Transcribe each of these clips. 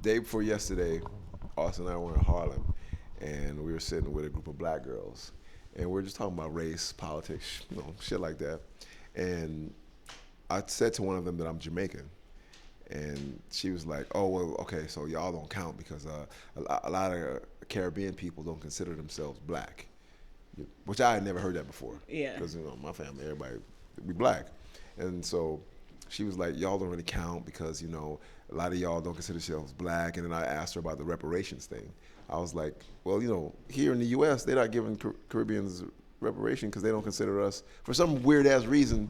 day before yesterday, Austin and I were in Harlem, and we were sitting with a group of black girls, and we were just talking about race, politics, shit like that. And I said to one of them that I'm Jamaican, and she was like, "Oh, well, okay, so y'all don't count because a lot of Caribbean people don't consider themselves black," which I had never heard that before. Yeah. Because my family, everybody, we black, and so she was like, "Y'all don't really count because a lot of y'all don't consider yourselves black." And then I asked her about the reparations thing. I was like, "Well, here in the U.S., they're not giving Caribbeans reparation because they don't consider us for some weird ass reason,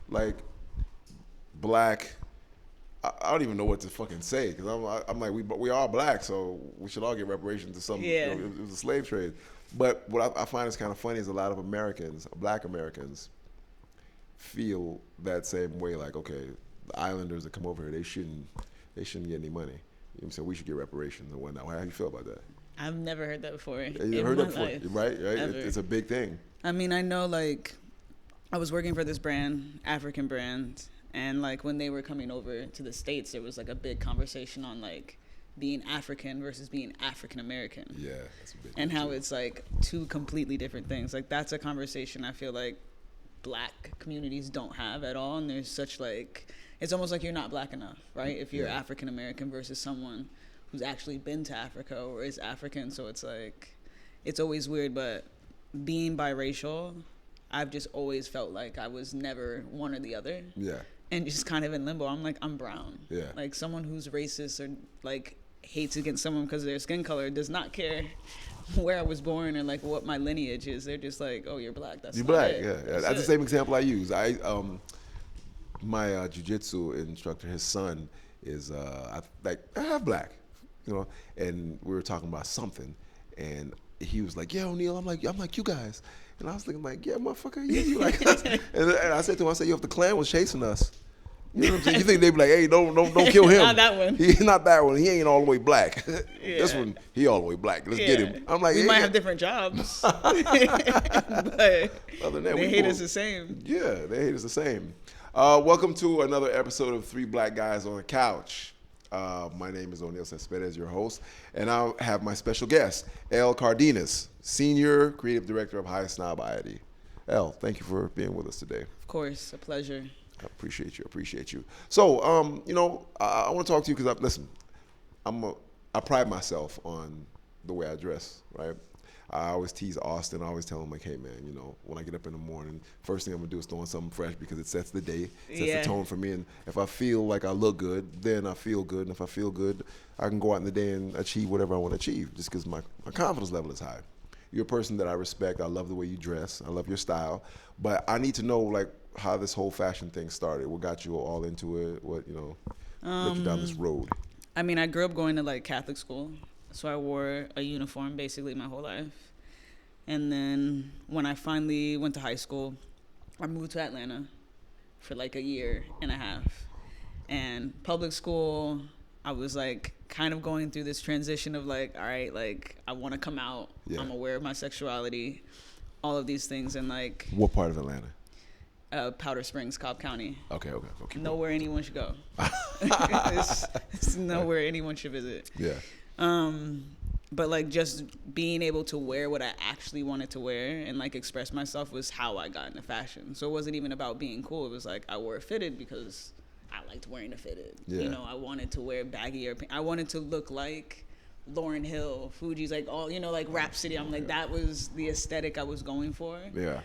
like black." I don't even know what to fucking say because I'm like we are black, so we should all get reparations to some. Yeah. It was a slave trade. But what I find is kind of funny is a lot of Americans, black Americans, feel that same way. Like, okay, the islanders that come over here, they shouldn't get any money. You know what I'm saying? We should get reparations and whatnot. How do you feel about that? I've never heard that before. You heard that before, life, right? ever. It's a big thing. I mean, I know, like, I was working for this brand, African brand, and, like, when they were coming over to the States, there was, like, a big conversation on, like, being African versus being African American. Yeah, that's a big and thing how too. it's, like, two completely different things. Like, that's a conversation I feel like black communities don't have at all, and there's such, like, it's almost like you're not black enough, right? If you're African American versus someone who's actually been to Africa or is African. So it's like, it's always weird, but being biracial, I've just always felt like I was never one or the other. Yeah. And just kind of in limbo. I'm like, I'm brown. Yeah. Like, someone who's racist or like hates against someone because of their skin color does not care where I was born or like what my lineage is. They're just like, oh, you're black. You're black. it. Yeah. That's the same example I use. My jiu-jitsu instructor, his son is half black, and we were talking about something, and he was like, "Yeah, O'Neal, I'm like you guys," and I was thinking like, "Yeah, motherfucker, yeah, you like us." and I said to him, I said, "Yo, if the Klan was chasing us, you know what I'm saying? You think they'd be like, hey, don't kill him? Not that one. He's not that one. He ain't all the way black. Yeah. This one, he all the way black. Let's get him." I'm like, we hey, might have different jobs, but other than that, they hate us the same. Yeah, they hate us the same. Welcome to another episode of Three Black Guys on the Couch. My name is O'Neal Cespedes, your host, and I have my special guest, L Cardenas, Senior Creative Director of Highsnobiety. L, thank you for being with us today. Of course, a pleasure. I appreciate you. So, I want to talk to you because I pride myself on the way I dress, right? I always tease Austin. I always tell him, like, hey, man, when I get up in the morning, first thing I'm going to do is throw on something fresh because it sets the day, sets the tone for me. And if I feel like I look good, then I feel good. And if I feel good, I can go out in the day and achieve whatever I want to achieve just because my confidence level is high. You're a person that I respect. I love the way you dress. I love your style. But I need to know, like, how this whole fashion thing started. What got you all into it? What, led you down this road? I mean, I grew up going to, like, Catholic school. So I wore a uniform basically my whole life. And then when I finally went to high school, I moved to Atlanta for like a year and a half. And public school, I was like kind of going through this transition of like, all right, like I want to come out. Yeah. I'm aware of my sexuality, all of these things. And like... What part of Atlanta? Powder Springs, Cobb County. Okay. Nowhere anyone should go. it's nowhere anyone should visit. Yeah. But like just being able to wear what I actually wanted to wear and like express myself was how I got into fashion. So it wasn't even about being cool. It was like I wore a fitted because I liked wearing a fitted. Yeah. I wanted to wear baggier. I wanted to look like Lauryn Hill, Fuji's, like all, like Rhapsody. I'm like, that was the aesthetic I was going for. Yeah.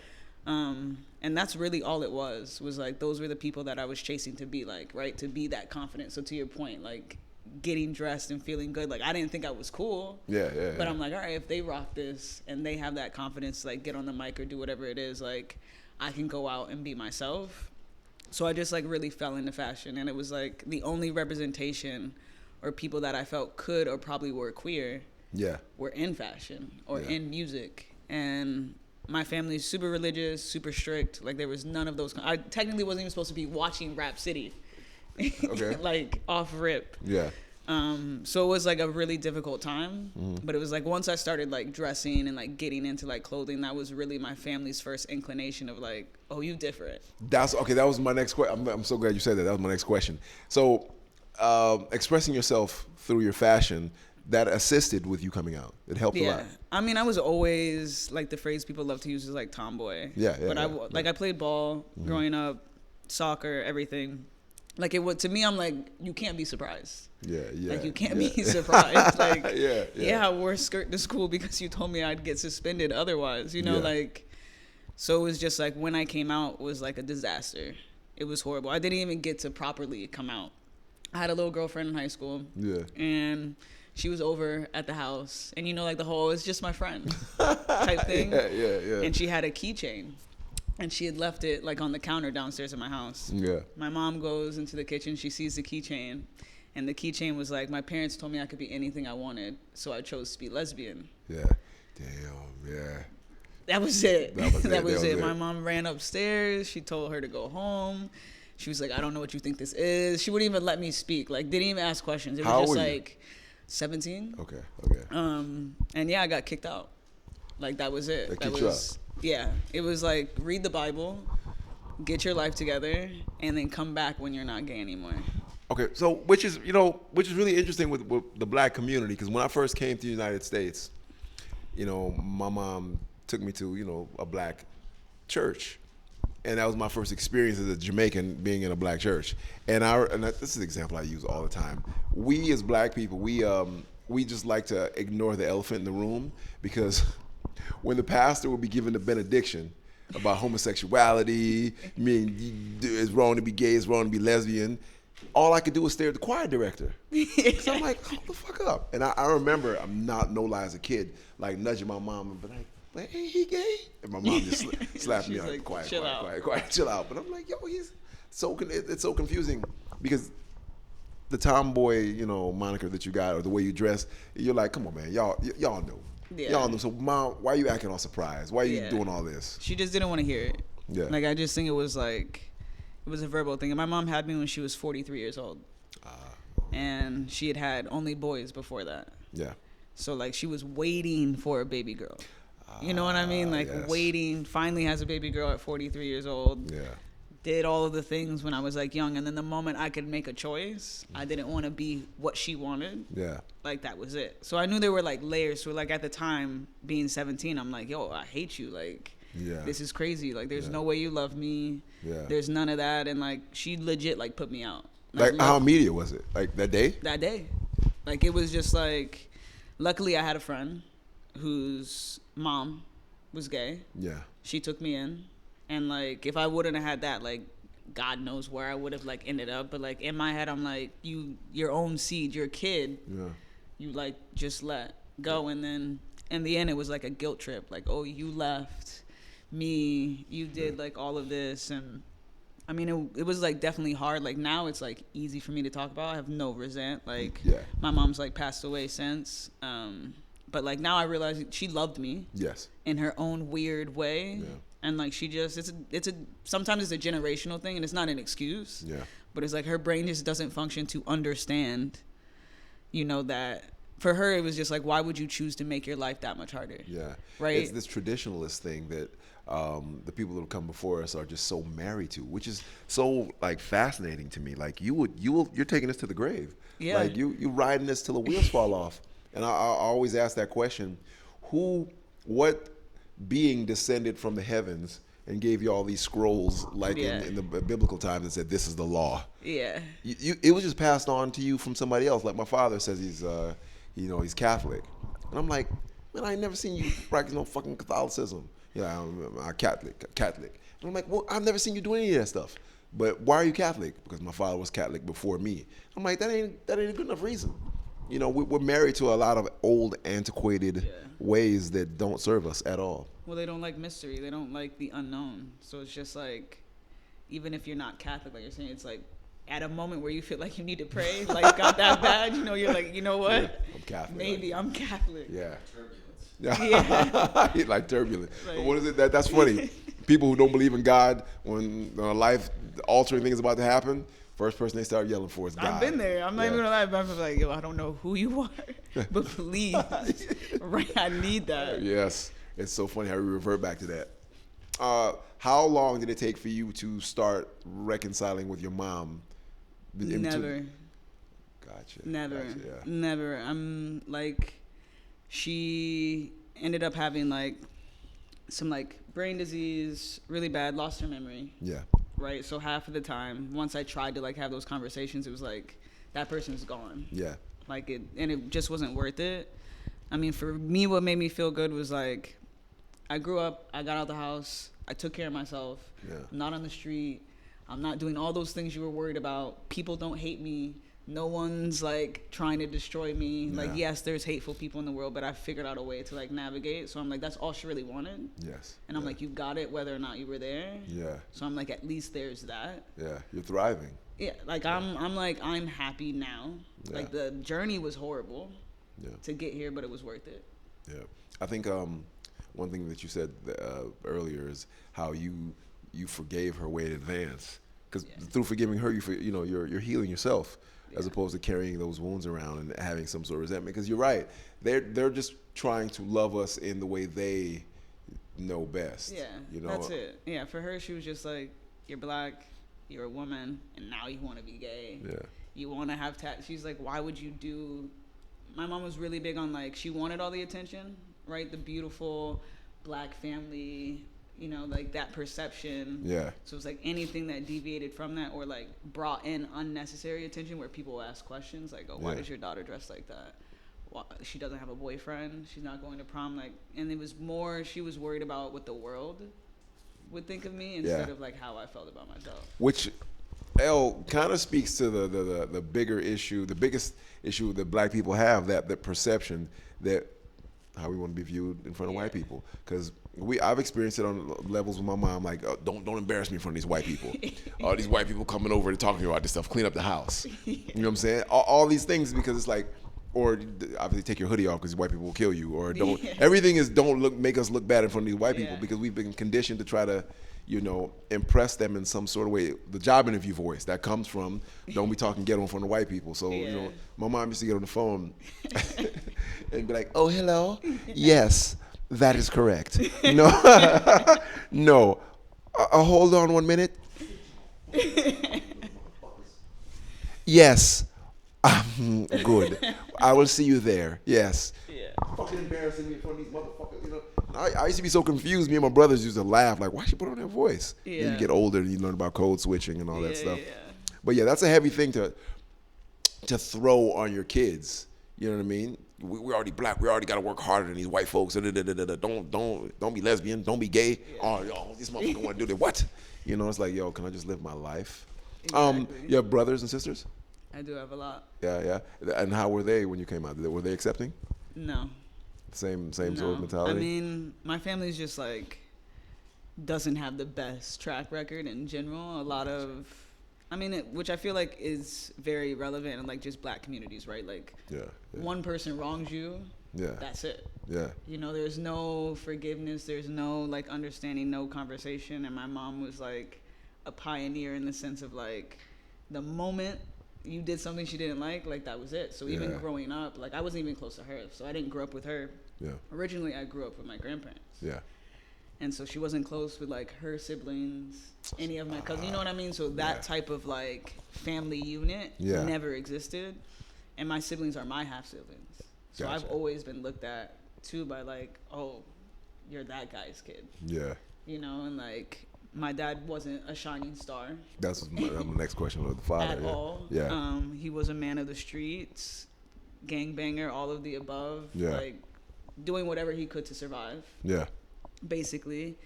And that's really all it was like those were the people that I was chasing to be like, right? To be that confident. So to your point, like getting dressed and feeling good, like I didn't think I was cool. Yeah. But I'm like, all right, if they rock this and they have that confidence, like get on the mic or do whatever it is, like I can go out and be myself. So I just like really fell into fashion, and it was like the only representation or people that I felt could or probably were queer. Yeah. Were in fashion or in music. And my family is super religious, super strict. Like there was none of those. I technically wasn't even supposed to be watching Rhapsody. Okay. Like off rip. Yeah. So it was like a really difficult time, but it was like once I started like dressing and like getting into like clothing, that was really my family's first inclination of like, oh, you different. That's okay. That was my next question. I'm so glad you said that. That was my next question. So expressing yourself through your fashion that assisted with you coming out. It helped a lot. I mean, I was always like the phrase people love to use is like tomboy. Yeah. But I played ball growing up, soccer, everything. Like it would to me, I'm like, you can't be surprised. Yeah. Like you can't be surprised. Like yeah, I wore a skirt to school because you told me I'd get suspended otherwise. You know, like so it was just like when I came out was like a disaster. It was horrible. I didn't even get to properly come out. I had a little girlfriend in high school. Yeah. And she was over at the house, and you know, like the whole "it's just my friend" type thing. Yeah. And she had a keychain, and she had left it like on the counter downstairs at my house. Yeah. My mom goes into the kitchen. She sees the keychain, and the keychain was like, "My parents told me I could be anything I wanted, so I chose to be lesbian." Yeah. Damn. Yeah. That was it. That was it. My mom ran upstairs. She told her to go home. She was like, "I don't know what you think this is." She wouldn't even let me speak. Like, didn't even ask questions. It was How just old were like 17. Okay. And yeah, I got kicked out. Like that was it. That kicked you out. Yeah. It was like read the Bible, get your life together, and then come back when you're not gay anymore. Okay, so which is really interesting with the black community, because when I first came to the United States, my mom took me to a black church, and that was my first experience as a Jamaican being in a black church. And this is an example I use all the time. We as black people, we just like to ignore the elephant in the room, because when the pastor would be giving the benediction about homosexuality, it's wrong to be gay, it's wrong to be lesbian, all I could do was stare at the choir director. So I'm like, hold the fuck up. And I remember, I'm not no lie as a kid, like nudging my mom and be like, hey, he gay? And my mom just slapped me like, quiet, chill out. But I'm like, yo, it's so confusing, because the tomboy, moniker that you got, or the way you dress, you're like, come on, man, y'all know. Yeah. Y'all know. So, mom, why are you acting all surprised? Why are you doing all this? She just didn't want to hear it. Yeah. Like, I just think it was a verbal thing. And my mom had me when she was 43 years old. And she had only boys before that. Yeah. So, like, she was waiting for a baby girl. You know what I mean? Like, yes. waiting, finally has a baby girl at 43 years old. Yeah. Did all of the things when I was, like, young. And then the moment I could make a choice, I didn't want to be what she wanted. Yeah. Like, that was it. So I knew there were, like, layers. So, like, at the time, being 17, I'm like, yo, I hate you. Like, this is crazy. Like, there's no way you love me. Yeah. There's none of that. And, like, she legit, like, put me out. Like how immediate was it? Like, that day? That day. Like, it was just, like, luckily I had a friend whose mom was gay. Yeah. She took me in. And, like, if I wouldn't have had that, like, God knows where I would have, like, ended up. But, like, in my head, I'm like, your own seed, your kid, you, like, just let go. And then in the end, it was, like, a guilt trip. Like, oh, you left me. You did, like, all of this. And, I mean, it was, like, definitely hard. Like, now it's, like, easy for me to talk about. I have no resent. Like, my mom's, like, passed away since. But, like, now I realize she loved me. Yes. In her own weird way. Yeah. And, like, she just, sometimes it's a generational thing, and it's not an excuse. Yeah. But it's like her brain just doesn't function to understand, that for her, it was just like, why would you choose to make your life that much harder? Yeah. Right? It's this traditionalist thing that the people that have come before us are just so married to, which is so, like, fascinating to me. Like, you're taking this to the grave. Yeah. Like, you riding this till the wheels fall off. And I always ask that question, what being descended from the heavens and gave you all these scrolls, like in the biblical times, that said this is the law. Yeah. It was just passed on to you from somebody else. Like my father says he's Catholic, and I'm like, man, I ain't never seen you practice no fucking Catholicism. Yeah, I'm Catholic. And I'm like, well, I've never seen you do any of that stuff. But why are you Catholic? Because my father was Catholic before me. I'm like, that ain't a good enough reason. We're married to a lot of old, antiquated ways that don't serve us at all. Well, they don't like mystery. They don't like the unknown. So it's just like, even if you're not Catholic, like you're saying, it's like at a moment where you feel like you need to pray, like got that bad, you're like, you know what? Yeah, I'm Catholic. Maybe I'm Catholic. Yeah. Yeah. Like turbulent. Right. But what is it? That's funny. People who don't believe in God, when life-altering things about to happen, first person they start yelling for is God. I've been there. I'm not even gonna lie. But I'm like, yo, I don't know who you are, but please, right? I need that. Yes, it's so funny how we revert back to that. How long did it take for you to start reconciling with your mom? Never. Gotcha. Never, Gotcha, yeah. never. I'm like, she ended up having like some like brain disease, really bad, lost her memory. Yeah. Right. So half of the time, once I tried to like have those conversations, it was like that person's gone. Yeah. Like it, and it just wasn't worth it. I mean, for me, what made me feel good was like, I grew up, I got out the house, I took care of myself. Yeah. I'm not on the street. I'm not doing all those things you were worried about. People don't hate me. No one's like trying to destroy me. Yeah. Like, yes, there's hateful people in the world, but I figured out a way to like navigate. So I'm like, that's all she really wanted. Yes. And I'm like, you got it whether or not you were there. Yeah. So I'm like, at least there's that. Yeah. You're thriving. Yeah, like I'm like, I'm happy now. Yeah. Like the journey was horrible Yeah. to get here, but it was worth it. Yeah. I think one thing that you said earlier is how you forgave her way in advance, because through forgiving her, you're healing yourself, as opposed to carrying those wounds around and having some sort of resentment. Because you're right, they're just trying to love us in the way they know best. Yeah, that's it. Yeah, for her, she was just like, you're black, you're a woman, and now you want to be gay. Yeah. You want to have she's like, why would you do? My mom was really big on like, she wanted all the attention, right? The beautiful black family, like that perception. Yeah. So it was like anything that deviated from that or like brought in unnecessary attention where people ask questions like, oh, why does your daughter dress like that? Why, she doesn't have a boyfriend. She's not going to prom. Like, and it was more, she was worried about what the world would think of me instead of like how I felt about myself. Which L kind of speaks to the bigger issue, the biggest issue that black people have, that perception that how we want to be viewed in front of white people. Because I've experienced it on levels with my mom, like, don't embarrass me in front of these white people. All these white people coming over to talk to me about this stuff, clean up the house. You know what I'm saying? All these things, because it's like, or obviously take your hoodie off because white people will kill you, or don't. Everything is make us look bad in front of these white people because we've been conditioned to try to, impress them in some sort of way. The job interview voice that comes from don't be talking ghetto in front of white people. So my mom used to get on the phone and be like, "Oh, hello, yes, that is correct. No, no, hold on 1 minute. Yes." Good. I will see you there. Yes. Yeah. Fucking embarrassing me in front of these motherfuckers. I used to be so confused. Me and my brothers used to laugh like, why she put on that voice? Yeah. Then you get older and you learn about code switching and all that stuff. Yeah. But yeah, that's a heavy thing to throw on your kids. You know what I mean? We're already black. We already got to work harder than these white folks. Don't be lesbian. Don't be gay. Yeah. Oh, yo, this motherfucker want to do that. What? It's like, yo, can I just live my life? Exactly. You have brothers and sisters? I do have a lot. Yeah. And how were they when you came out? Were they accepting? No. Same sort of mentality? I mean, my family's just like, doesn't have the best track record in general. A lot of, which I feel like is very relevant in like just black communities, right? Like, one person wrongs you, that's it. Yeah. There's no forgiveness. There's no like understanding, no conversation. And my mom was like a pioneer in the sense of like, the moment you did something she didn't like that was it. So even growing up, like I wasn't even close to her. So I didn't grow up with her. Yeah. Originally, I grew up with my grandparents. Yeah. And so she wasn't close with like her siblings, any of my cousins. You know what I mean? So that type of like family unit never existed. And my siblings are my half siblings. So I've always been looked at too by like, oh, you're that guy's kid. Yeah. And like, my dad wasn't a shining star. That's my next question with the father. At all. Yeah. He was a man of the streets, gangbanger, all of the above. Yeah. Like, doing whatever he could to survive. Yeah. Basically.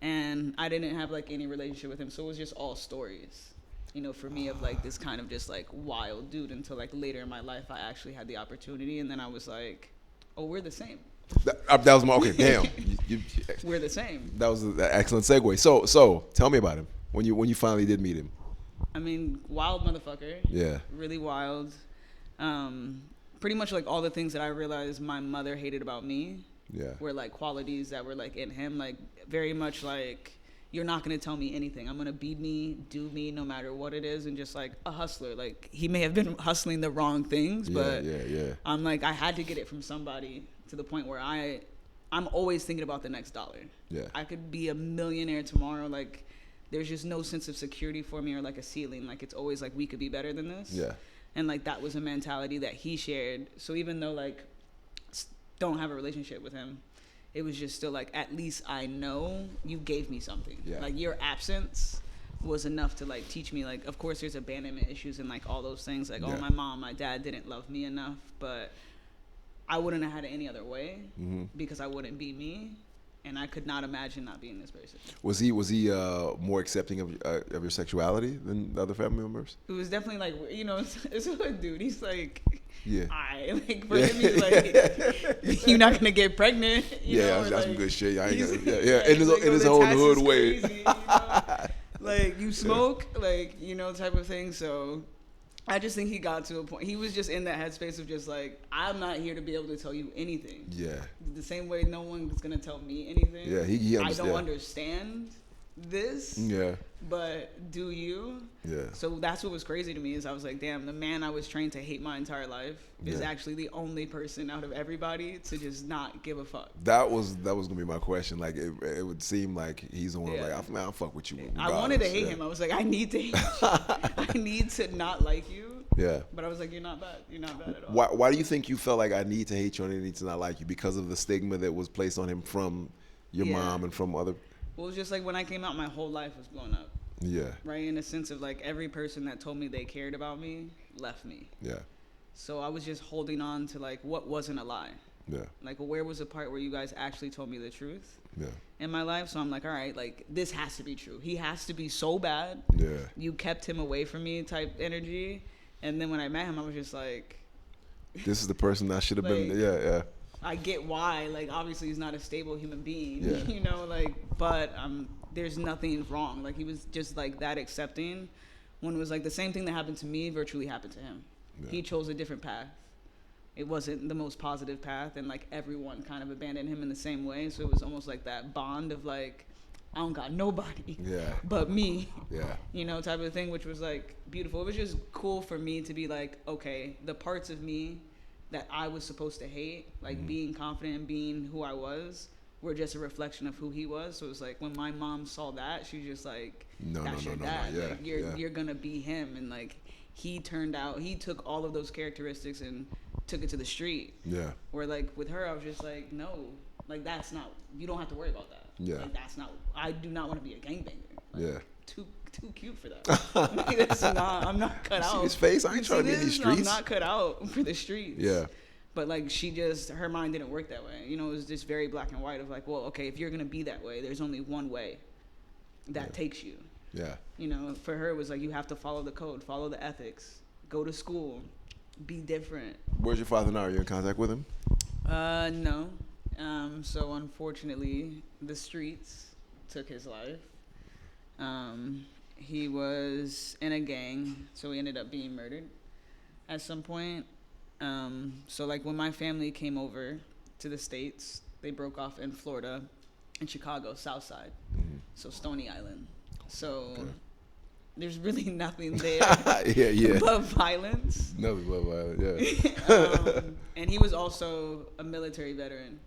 And I didn't have, like, any relationship with him. So it was just all stories, for me of, like, this kind of just, like, wild dude until, like, later in my life I actually had the opportunity. And then I was like, oh, we're the same. That was my okay. Damn, we're the same. That was an excellent segue. So tell me about him when you finally did meet him. Wild motherfucker. Yeah. Really wild. Pretty much like all the things that I realized my mother hated about me. Yeah. Were like qualities that were like in him, like very much like, you're not gonna tell me anything. I'm gonna be me, do me, no matter what it is, and just like a hustler. Like he may have been hustling the wrong things, but I'm like I had to get it from somebody. To the point where I'm always thinking about the next dollar. Yeah. I could be a millionaire tomorrow. Like, there's just no sense of security for me or like a ceiling. Like, it's always like we could be better than this. Yeah. And like that was a mentality that he shared. So even though like don't have a relationship with him, it was just still like, at least I know you gave me something. Yeah. Like your absence was enough to like teach me, like, of course there's abandonment issues and like all those things, like, Yeah. oh, my mom, my dad didn't love me enough, but I wouldn't have had it any other way because I wouldn't be me, and I could not imagine not being this person. Was he more accepting of your sexuality than the other family members? It was definitely like, you know, it's a hood dude. He's like, Yeah. like for him, he's like, you're not gonna get pregnant. You know, that's like, some good shit. he's- In his, like, in his the own tats hood is way. crazy, you know? Like you smoke, like, you know, type of thing. So I just think he got to a point. He was just in that headspace of just like, I'm not here to be able to tell you anything. Yeah. The same way no one's gonna tell me anything. Yeah, he I understand. don't understand this. Yeah. But do you? Yeah. So that's what was crazy to me, is I was like, damn, the man I was trained to hate my entire life is Yeah. actually the only person out of everybody to just not give a fuck. That was gonna be my question. Like it would seem like he's the one Yeah. like, I'll fuck with you. I wanted to regardless." hate him. I was like, I need to hate you. I need to not like you. Yeah. But I was like, you're not bad. You're not bad at all. Why do you think you felt like I need to hate you and I need to not like you? Because of the stigma that was placed on him from your Yeah. mom and from other. Well, it was just like when I came out, my whole life was blown up. Yeah. Right? In a sense of like every person that told me they cared about me left me. Yeah. So I was just holding on to like what wasn't a lie. Yeah. Like, where was the part where you guys actually told me the truth Yeah. in my life? So I'm like, all right, like this has to be true. He has to be so bad. Yeah. You kept him away from me type energy. And then when I met him, I was just like, This is the person I should have been. Like- Yeah. Yeah. I get why. Like, obviously he's not a stable human being, Yeah. you know, like, but there's nothing wrong. Like, he was just like that accepting, when it was like the same thing that happened to me virtually happened to him. Yeah. He chose a different path. It wasn't the most positive path, and like everyone kind of abandoned him in the same way. So it was almost like that bond of like, I don't got nobody Yeah. but me, Yeah. you know, type of thing, which was like beautiful. It was just cool for me to be like, okay, the parts of me that I was supposed to hate, like being confident and being who I was, were just a reflection of who he was. So it was like when my mom saw that, she was just like, No, that's no, your no, no, dad. yeah, Like, yeah. you're gonna be him. And like he took all of those characteristics and took it to the street. Yeah. Where like with her, I was just like, no, like that's not, you don't have to worry about that. Yeah. Like that's not, I do not want to be a gangbanger. Like, Yeah. Too cute for that. Like, that's not, I'm not cut See out. his face? I ain't You trying to see be in these this? I'm streets. not cut out for the streets. Yeah. But like her mind didn't work that way. You know, it was just very black and white of like, well, okay, if you're gonna be that way, there's only one way that takes you. Yeah. You know, for her it was like, you have to follow the code, follow the ethics, go to school, be different. Where's your father now? Are you in contact with him? No. So unfortunately, the streets took his life. He was in a gang, so he ended up being murdered at some point. So like when my family came over to the States, they broke off in Florida, in Chicago, South Side, so Stony Island. So there's really nothing there Yeah. but violence. Nothing but violence. Yeah. And he was also a military veteran,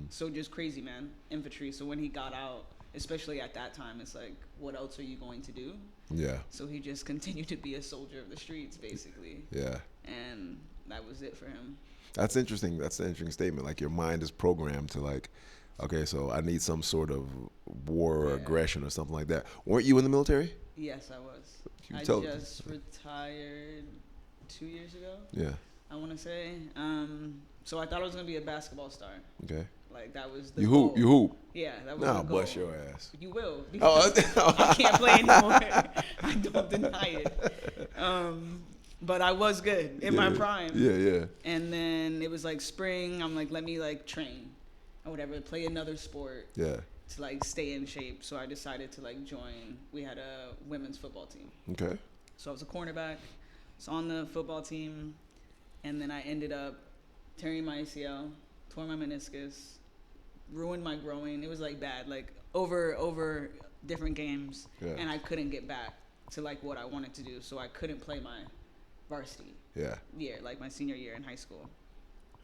so just crazy, man, infantry. So when he got out, especially at that time, it's like, what else are you going to do? Yeah. So he just continued to be a soldier of the streets, basically. Yeah. And that was it for him. That's interesting. That's an interesting statement. Like your mind is programmed to like, okay, so I need some sort of war or aggression or something like that. Weren't you in the military? Yes, I was. You I told- just retired 2 years ago, Yeah. I want to say. So I thought I was going to be a basketball star. Okay. Like, that was the You goal. hoop. You hoop. Yeah, that was Nah, the goal. bust your ass. You will. Oh, Because I can't play anymore. I don't deny it. But I was good in my prime. Yeah, yeah. And then it was like spring. I'm like, let me like train or whatever, play another sport Yeah. to like stay in shape. So I decided to like join. We had a women's football team. Okay. So I was a cornerback. So on the football team, and then I ended up tearing my ACL, tore my meniscus, ruined my groin. It was like bad, like over different games, Yeah. and I couldn't get back to like what I wanted to do. So I couldn't play my varsity Yeah. year, like my senior year in high school.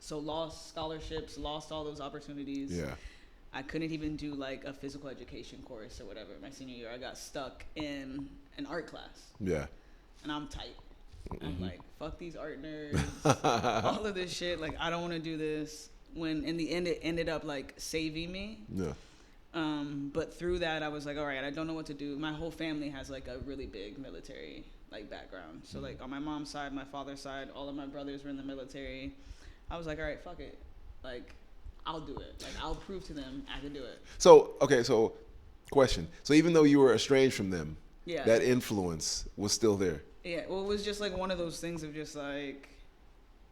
So lost scholarships, lost all those opportunities. Yeah. I couldn't even do like a physical education course or whatever my senior year. I got stuck in an art class, Yeah. and I'm tight. I'm like, fuck these art nerds, all of this shit. Like, I don't want to do this. When in the end, it ended up like saving me. Yeah. But through that, I was like, all right, I don't know what to do. My whole family has like a really big military like background. So like on my mom's side, my father's side, all of my brothers were in the military. I was like, all right, fuck it. Like, I'll do it. Like, I'll prove to them I can do it. So, okay, so question. So even though you were estranged from them, Yeah. that influence was still there. Yeah. Well, it was just like one of those things of just like,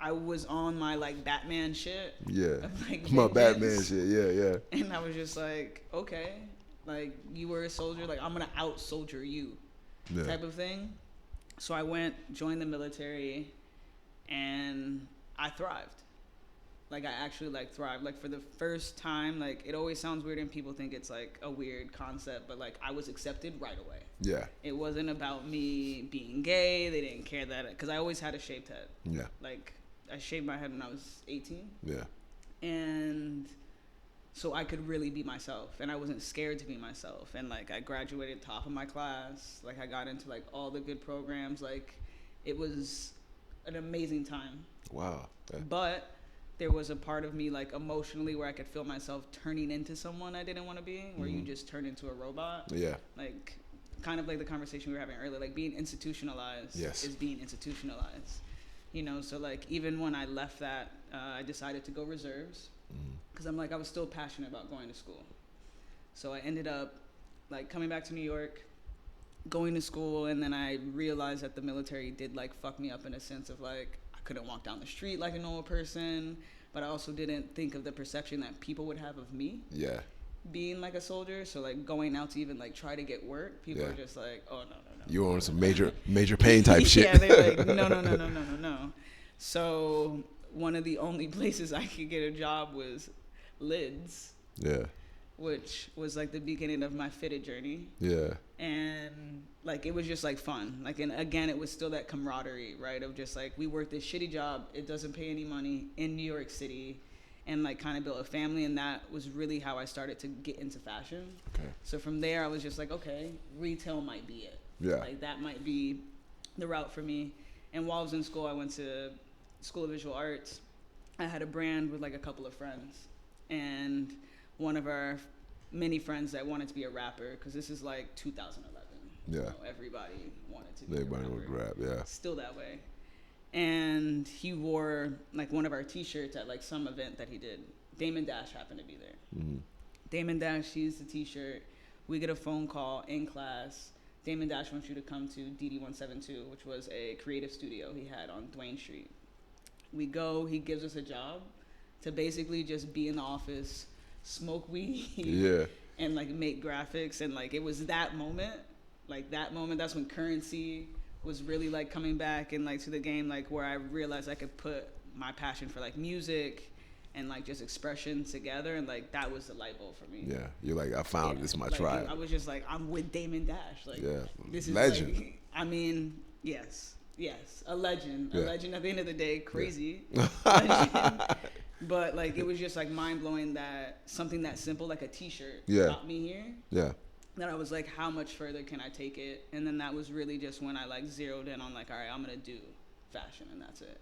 I was on my like Batman shit. Yeah. Like, My vengeance. Batman shit. Yeah, yeah. And I was just like, okay, like you were a soldier, like I'm gonna out soldier you, Yeah. type of thing. So I went, joined the military, and I thrived. Like I actually like thrived. Like for the first time, like it always sounds weird and people think it's like a weird concept, but like I was accepted right away. Yeah. It wasn't about me being gay. They didn't care that, because I always had a shaved head. Yeah. Like I shaved my head when I was 18. Yeah. And so I could really be myself, and I wasn't scared to be myself. And like I graduated top of my class, like I got into like all the good programs. Like it was an amazing time. Wow. Yeah. But there was a part of me like emotionally where I could feel myself turning into someone I didn't want to be, where you just turn into a robot. Yeah. Like kind of like the conversation we were having earlier, like being institutionalized is being institutionalized. You know, so like even when I left that, I decided to go reserves, because I'm like, I was still passionate about going to school. So I ended up like coming back to New York, going to school, and then I realized that the military did like fuck me up in a sense of like I couldn't walk down the street like a normal person, but I also didn't think of the perception that people would have of me Yeah. being like a soldier. So like going out to even like try to get work, people Yeah. are just like, oh no. You were on some major pain type shit. Yeah, they're like, no. So one of the only places I could get a job was Lids, Yeah. which was like the beginning of my fitted journey. Yeah. And like it was just like fun. Like, and again, it was still that camaraderie, right? Of just like, we work this shitty job, it doesn't pay any money, in New York City, and like kind of built a family. And that was really how I started to get into fashion. Okay. So from there, I was just like, okay, retail might be it. Yeah. Like that might be the route for me. And while I was in school, I went to School of Visual Arts. I had a brand with like a couple of friends, and one of our many friends that wanted to be a rapper, because this is like 2011. Yeah. You know, everybody wanted to be Everybody a rapper. would grab. Yeah. Still that way. And he wore like one of our t-shirts at like some event that he did. Damon Dash happened to be there. Mm-hmm. Damon Dash sees the t-shirt. We get a phone call in class. Damon Dash wants you to come to DD172, which was a creative studio he had on Duane Street. We go, he gives us a job to basically just be in the office, smoke weed, Yeah. and like make graphics. And like it was that moment, that's when currency was really like coming back and like to the game, like where I realized I could put my passion for like music and like just expression together, and like that was the light bulb for me. Yeah. You're like, I found this is my like, tribe. I was just like, I'm with Damon Dash. Like, Yeah. this is Legend. like, I mean, yes, a legend, Yeah. a legend. At the end of the day, crazy, legend. But like, it was just like mind blowing that something that simple like a T-shirt got me here. Yeah. Then I was like, how much further can I take it? And then that was really just when I like zeroed in on like, all right, I'm gonna do fashion, and that's it.